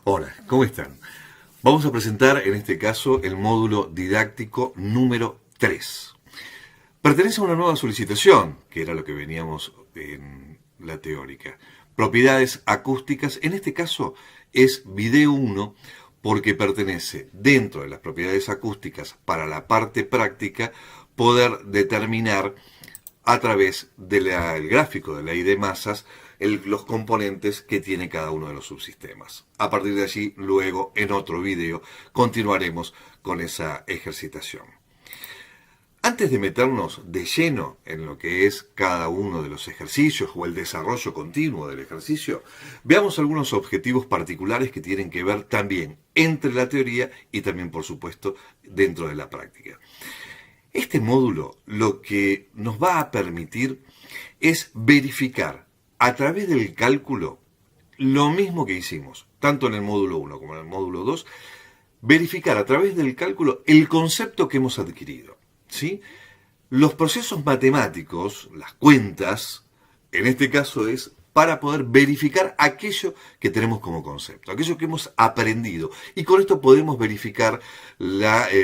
Hola, ¿cómo están? Vamos a presentar en este caso el módulo didáctico número 3. Pertenece a una nueva solicitación, que era lo que veníamos en la teórica. Propiedades acústicas, en este caso es video 1, porque pertenece dentro de las propiedades acústicas para la parte práctica poder determinar a través del gráfico de ley de masas los componentes que tiene cada uno de los subsistemas. A partir de allí, luego en otro video, continuaremos con esa ejercitación. Antes de meternos de lleno en lo que es cada uno de los ejercicios o el desarrollo continuo del ejercicio, veamos algunos objetivos particulares que tienen que ver también entre la teoría y también, por supuesto, dentro de la práctica. Este módulo lo que nos va a permitir es verificar a través del cálculo lo mismo que hicimos, tanto en el módulo 1 como en el módulo 2, verificar a través del cálculo el concepto que hemos adquirido, ¿sí? Los procesos matemáticos, las cuentas, en este caso es para poder verificar aquello que tenemos como concepto, aquello que hemos aprendido. Y con esto podemos verificar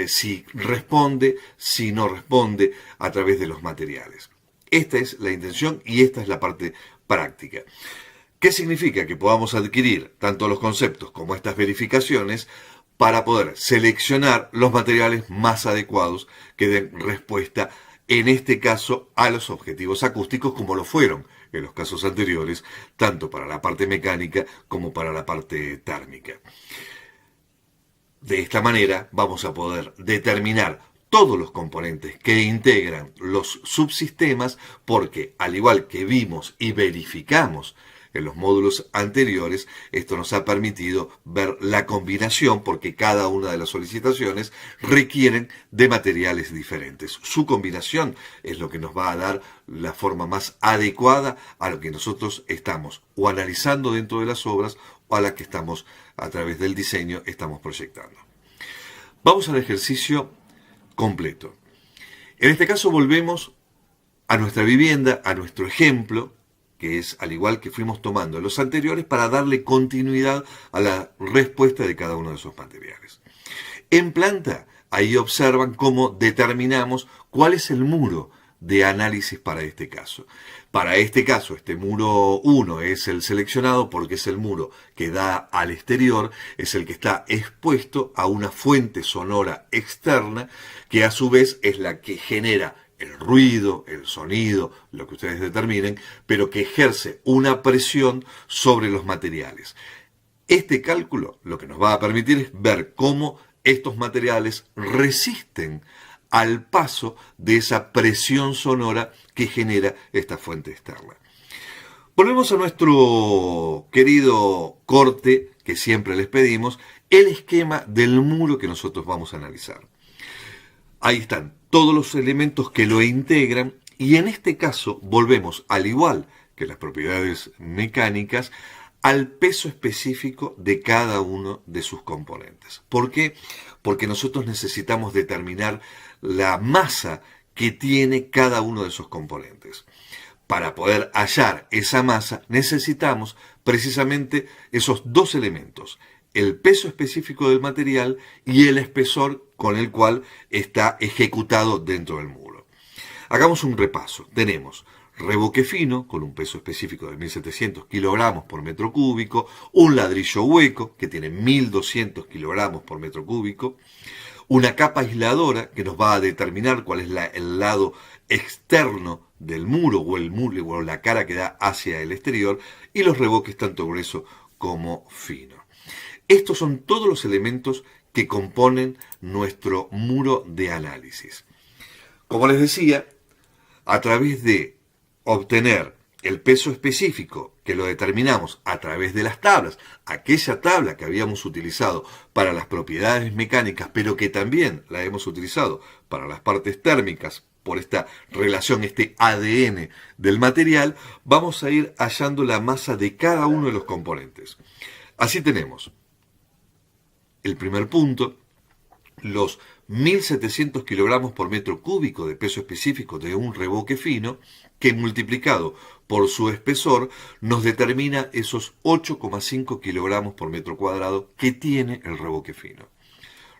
si responde, si no responde a través de los materiales. Esta es la intención y esta es la parte práctica. ¿Qué significa? Que podamos adquirir tanto los conceptos como estas verificaciones para poder seleccionar los materiales más adecuados que den respuesta, en este caso, a los objetivos acústicos, como lo fueron en los casos anteriores, tanto para la parte mecánica como para la parte térmica. De esta manera vamos a poder determinar todos los componentes que integran los subsistemas, porque al igual que vimos y verificamos en los módulos anteriores, esto nos ha permitido ver la combinación, porque cada una de las solicitaciones requieren de materiales diferentes. Su combinación es lo que nos va a dar la forma más adecuada a lo que nosotros estamos o analizando dentro de las obras o a la que estamos a través del diseño estamos proyectando. Vamos al ejercicio completo. En este caso volvemos a nuestra vivienda, a nuestro ejemplo, que es al igual que fuimos tomando los anteriores, para darle continuidad a la respuesta de cada uno de esos materiales. En planta, ahí observan cómo determinamos cuál es el muro de análisis para este caso. Para este caso, este muro 1 es el seleccionado porque es el muro que da al exterior, es el que está expuesto a una fuente sonora externa, que a su vez es la que genera el ruido, el sonido, lo que ustedes determinen, pero que ejerce una presión sobre los materiales. Este cálculo lo que nos va a permitir es ver cómo estos materiales resisten al paso de esa presión sonora que genera esta fuente externa. Volvemos a nuestro querido corte que siempre les pedimos, el esquema del muro que nosotros vamos a analizar. Ahí están todos los elementos que lo integran y en este caso volvemos, al igual que las propiedades mecánicas, al peso específico de cada uno de sus componentes. ¿Por qué? Porque nosotros necesitamos determinar la masa que tiene cada uno de esos componentes. Para poder hallar esa masa necesitamos precisamente esos dos elementos, el peso específico del material y el espesor con el cual está ejecutado dentro del muro. Hagamos un repaso. Tenemos revoque fino con un peso específico de 1700 kilogramos por metro cúbico, un ladrillo hueco que tiene 1200 kilogramos por metro cúbico, una capa aisladora que nos va a determinar cuál es el lado externo del muro o el muro o la cara que da hacia el exterior, y los revoques tanto grueso como fino. Estos son todos los elementos que componen nuestro muro de análisis. Como les decía, a través de obtener el peso específico, que lo determinamos a través de las tablas, aquella tabla que habíamos utilizado para las propiedades mecánicas, pero que también la hemos utilizado para las partes térmicas, por esta relación, este ADN del material, vamos a ir hallando la masa de cada uno de los componentes. Así tenemos el primer punto, los 1.700 kilogramos por metro cúbico de peso específico de un revoque fino, que multiplicado por su espesor nos determina esos 8,5 kilogramos por metro cuadrado que tiene el revoque fino.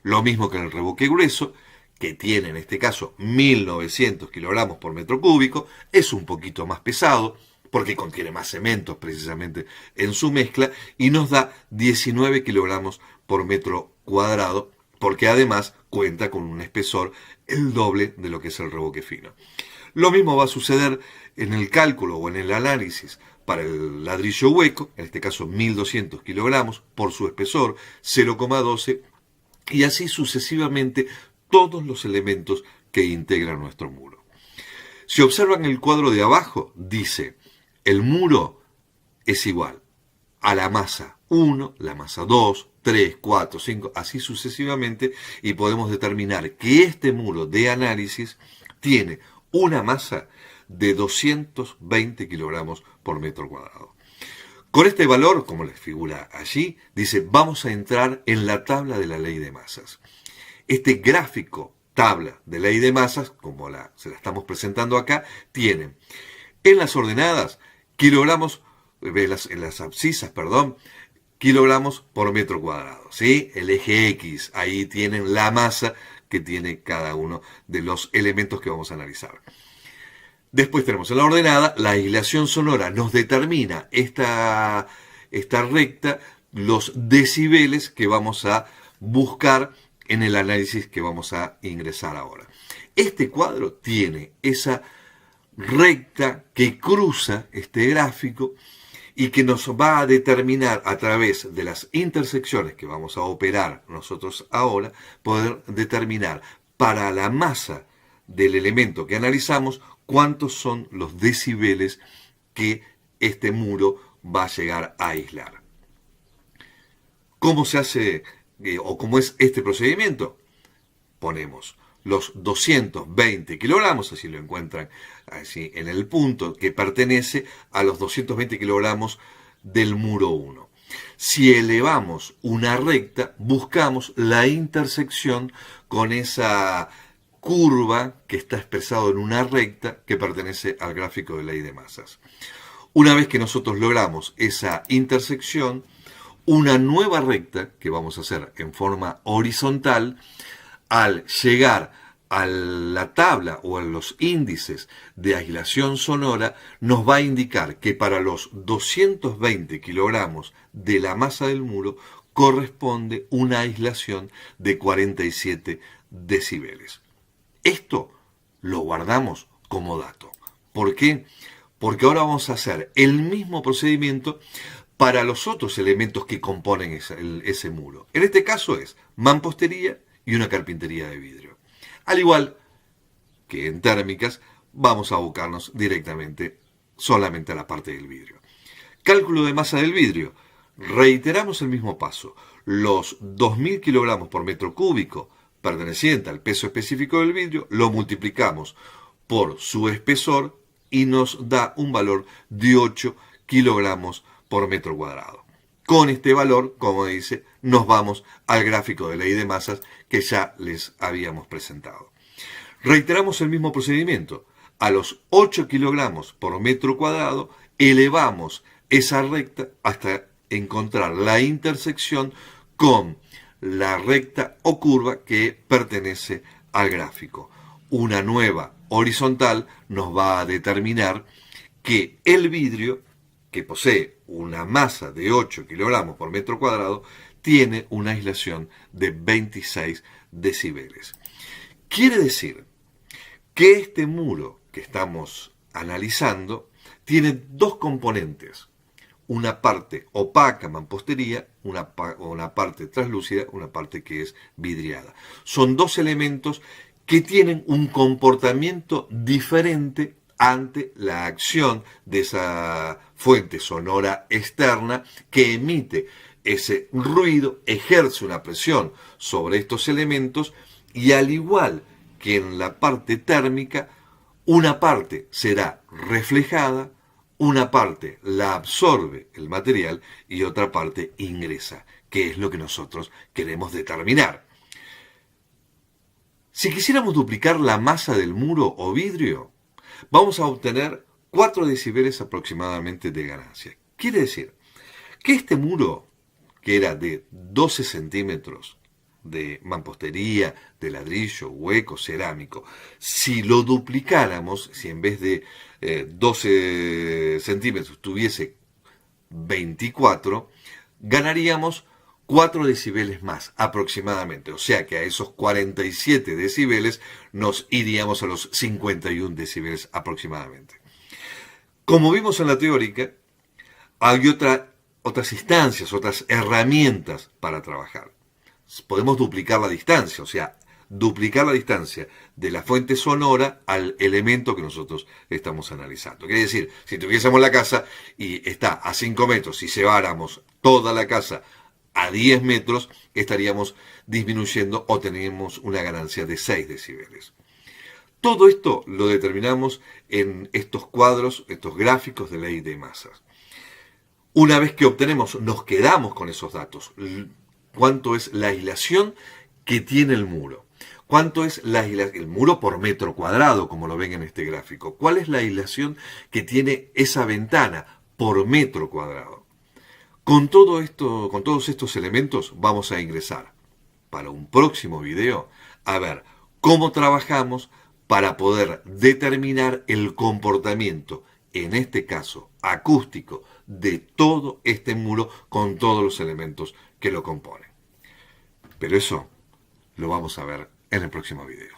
Lo mismo que en el revoque grueso, que tiene en este caso 1.900 kilogramos por metro cúbico, es un poquito más pesado, porque contiene más cementos precisamente en su mezcla, y nos da 19 kilogramos por metro cuadrado, porque además cuenta con un espesor el doble de lo que es el revoque fino. Lo mismo va a suceder en el cálculo o en el análisis para el ladrillo hueco, en este caso 1.200 kilogramos por su espesor 0,12, y así sucesivamente todos los elementos que integran nuestro muro. Si observan el cuadro de abajo, dice, el muro es igual a la masa 1, la masa 2, 3, 4, 5, así sucesivamente, y podemos determinar que este muro de análisis tiene una masa de 220 kilogramos por metro cuadrado. Con este valor, como les figura allí, dice, vamos a entrar en la tabla de la ley de masas. Este gráfico tabla de ley de masas, como se la estamos presentando acá, tiene en las ordenadas kilogramos, en las abscisas, kilogramos por metro cuadrado, ¿sí? El eje X, ahí tienen la masa que tiene cada uno de los elementos que vamos a analizar. Después tenemos en la ordenada, la aislación sonora nos determina esta recta, los decibeles que vamos a buscar en el análisis que vamos a ingresar ahora. Este cuadro tiene esa recta que cruza este gráfico y que nos va a determinar a través de las intersecciones que vamos a operar nosotros ahora, poder determinar para la masa del elemento que analizamos cuántos son los decibeles que este muro va a llegar a aislar. ¿Cómo se hace o cómo es este procedimiento? Ponemos los 220 kilogramos, así lo encuentran así en el punto, que pertenece a los 220 kilogramos del muro 1. Si elevamos una recta, buscamos la intersección con esa curva que está expresado en una recta que pertenece al gráfico de ley de masas. Una vez que nosotros logramos esa intersección, una nueva recta que vamos a hacer en forma horizontal, al llegar a la tabla o a los índices de aislación sonora, nos va a indicar que para los 220 kilogramos de la masa del muro corresponde una aislación de 47 decibeles. Esto lo guardamos como dato. ¿Por qué? Porque ahora vamos a hacer el mismo procedimiento para los otros elementos que componen ese muro. En este caso es mampostería y una carpintería de vidrio. Al igual que en térmicas, vamos a abocarnos directamente solamente a la parte del vidrio. Cálculo de masa del vidrio. Reiteramos el mismo paso. Los 2.000 kilogramos por metro cúbico perteneciente al peso específico del vidrio, lo multiplicamos por su espesor y nos da un valor de 8 kilogramos por metro cuadrado. Con este valor, como dice, nos vamos al gráfico de ley de masas que ya les habíamos presentado. Reiteramos el mismo procedimiento. A los 8 kilogramos por metro cuadrado elevamos esa recta hasta encontrar la intersección con la recta o curva que pertenece al gráfico. Una nueva horizontal nos va a determinar que el vidrio, que posee una masa de 8 kilogramos por metro cuadrado, tiene una aislación de 26 decibeles. Quiere decir que este muro que estamos analizando tiene dos componentes. Una parte opaca, mampostería, una parte translúcida, una parte que es vidriada. Son dos elementos que tienen un comportamiento diferente ante la acción de esa fuente sonora externa que emite ese ruido, ejerce una presión sobre estos elementos y al igual que en la parte térmica, una parte será reflejada, una parte la absorbe el material y otra parte ingresa, que es lo que nosotros queremos determinar. Si quisiéramos duplicar la masa del muro o vidrio, vamos a obtener 4 decibeles aproximadamente de ganancia. Quiere decir que este muro, que era de 12 centímetros de mampostería, de ladrillo, hueco, cerámico, si lo duplicáramos, si en vez de 12 centímetros tuviese 24, ganaríamos 4 decibeles más aproximadamente. O sea que a esos 47 decibeles nos iríamos a los 51 decibeles aproximadamente. Como vimos en la teórica, hay otras instancias, otras herramientas para trabajar. Podemos duplicar la distancia, o sea, duplicar la distancia de la fuente sonora al elemento que nosotros estamos analizando. Quiere decir, si tuviésemos la casa y está a 5 metros, si lleváramos toda la casa a 10 metros, estaríamos disminuyendo o tenemos una ganancia de 6 decibeles. Todo esto lo determinamos en estos cuadros, estos gráficos de ley de masas. Una vez que obtenemos, nos quedamos con esos datos. ¿Cuánto es la aislación que tiene el muro? ¿Cuánto es el muro por metro cuadrado, como lo ven en este gráfico? ¿Cuál es la aislación que tiene esa ventana por metro cuadrado? Con todos estos elementos vamos a ingresar para un próximo video a ver cómo trabajamos para poder determinar el comportamiento, en este caso acústico, de todo este muro con todos los elementos que lo componen. Pero eso lo vamos a ver en el próximo video.